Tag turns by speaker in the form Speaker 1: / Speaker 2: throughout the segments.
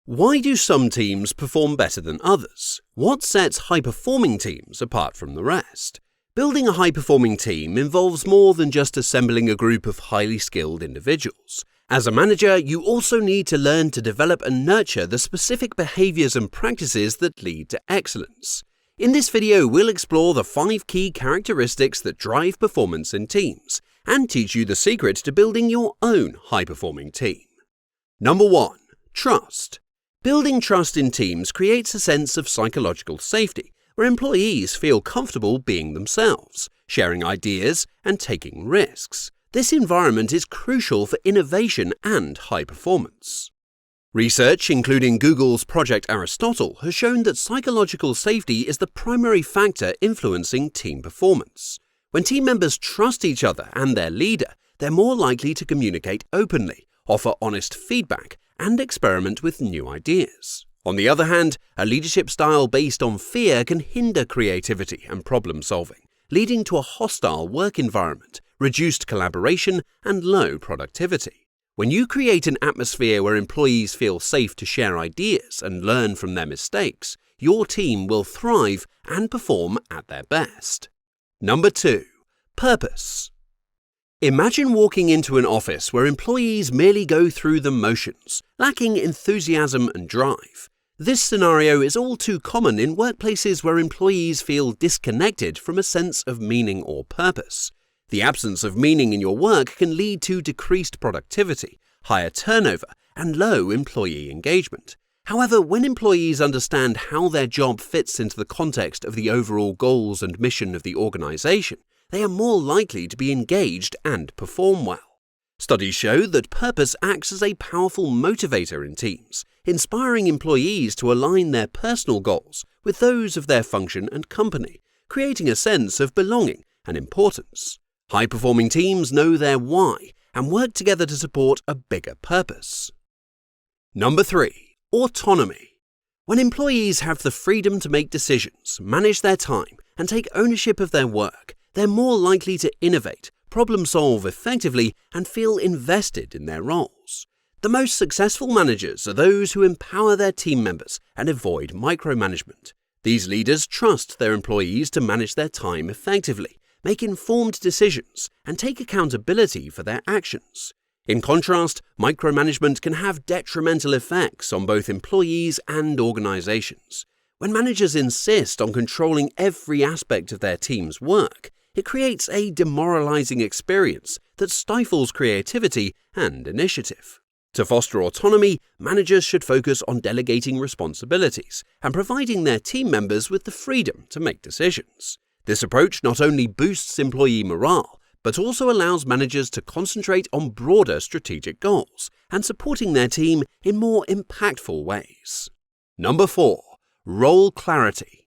Speaker 1: Why do some teams perform better than others? What sets high-performing teams apart from the rest? Building a high-performing team involves more than just assembling a group of highly skilled individuals. As a manager, you also need to learn to develop and nurture the specific behaviours and practices that lead to excellence. In this video, we'll explore the 5 key characteristics that drive performance in teams and teach you the secret to building your own high-performing team. Number 1. Trust. Building trust in teams creates a sense of psychological safety, where employees feel comfortable being themselves, sharing ideas, and taking risks. This environment is crucial for innovation and high performance. Research, including Google's Project Aristotle, has shown that psychological safety is the primary factor influencing team performance. When team members trust each other and their leader, they're more likely to communicate openly, offer honest feedback, and experiment with new ideas. On the other hand, a leadership style based on fear can hinder creativity and problem solving, leading to a hostile work environment, reduced collaboration, and low productivity. When you create an atmosphere where employees feel safe to share ideas and learn from their mistakes, your team will thrive and perform at their best. Number 2. Purpose. Imagine walking into an office where employees merely go through the motions, lacking enthusiasm and drive. This scenario is all too common in workplaces where employees feel disconnected from a sense of meaning or purpose. The absence of meaning in your work can lead to decreased productivity, higher turnover, and low employee engagement. However, when employees understand how their job fits into the context of the overall goals and mission of the organization, they are more likely to be engaged and perform well. Studies show that purpose acts as a powerful motivator in teams, inspiring employees to align their personal goals with those of their function and company, creating a sense of belonging and importance. High-performing teams know their why and work together to support a bigger purpose. Number 3. Autonomy. When employees have the freedom to make decisions, manage their time, and take ownership of their work, they're more likely to innovate, problem-solve effectively, and feel invested in their roles. The most successful managers are those who empower their team members and avoid micromanagement. These leaders trust their employees to manage their time effectively, make informed decisions, and take accountability for their actions. In contrast, micromanagement can have detrimental effects on both employees and organizations. When managers insist on controlling every aspect of their team's work, it creates a demoralizing experience that stifles creativity and initiative. To foster autonomy, managers should focus on delegating responsibilities and providing their team members with the freedom to make decisions. This approach not only boosts employee morale, but also allows managers to concentrate on broader strategic goals and supporting their team in more impactful ways. Number 4. Role clarity.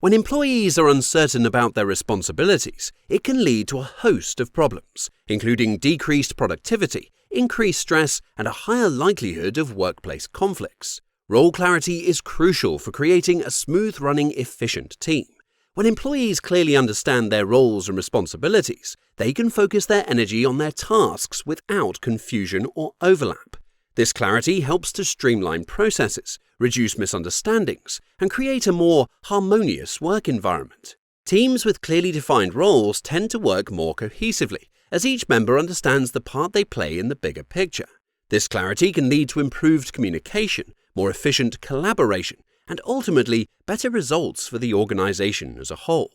Speaker 1: When employees are uncertain about their responsibilities, it can lead to a host of problems, including decreased productivity, increased stress, and a higher likelihood of workplace conflicts. Role clarity is crucial for creating a smooth-running, efficient team. When employees clearly understand their roles and responsibilities, they can focus their energy on their tasks without confusion or overlap. This clarity helps to streamline processes, reduce misunderstandings, and create a more harmonious work environment. Teams with clearly defined roles tend to work more cohesively, as each member understands the part they play in the bigger picture. This clarity can lead to improved communication, more efficient collaboration, and ultimately better results for the organization as a whole.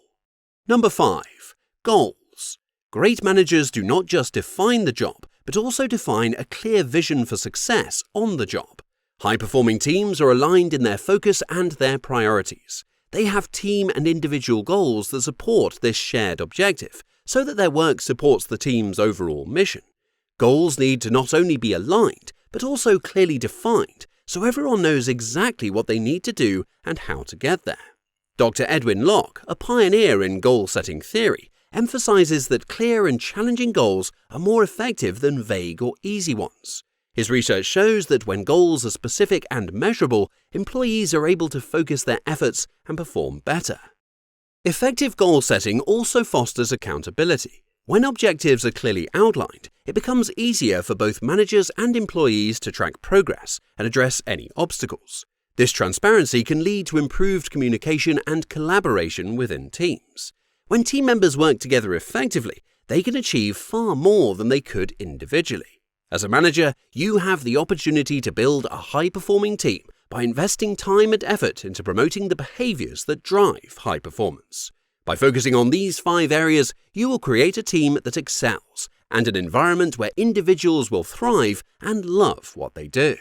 Speaker 1: Number 5. Goals. Great managers do not just define the job, but also define a clear vision for success on the job. High-performing teams are aligned in their focus and their priorities. They have team and individual goals that support this shared objective, so that their work supports the team's overall mission. Goals need to not only be aligned, but also clearly defined, so everyone knows exactly what they need to do and how to get there. Dr. Edwin Locke, a pioneer in goal-setting theory, emphasizes that clear and challenging goals are more effective than vague or easy ones. His research shows that when goals are specific and measurable, employees are able to focus their efforts and perform better. Effective goal setting also fosters accountability. When objectives are clearly outlined, it becomes easier for both managers and employees to track progress and address any obstacles. This transparency can lead to improved communication and collaboration within teams. When team members work together effectively, they can achieve far more than they could individually. As a manager, you have the opportunity to build a high-performing team by investing time and effort into promoting the behaviours that drive high performance. By focusing on these 5 areas, you will create a team that excels and an environment where individuals will thrive and love what they do.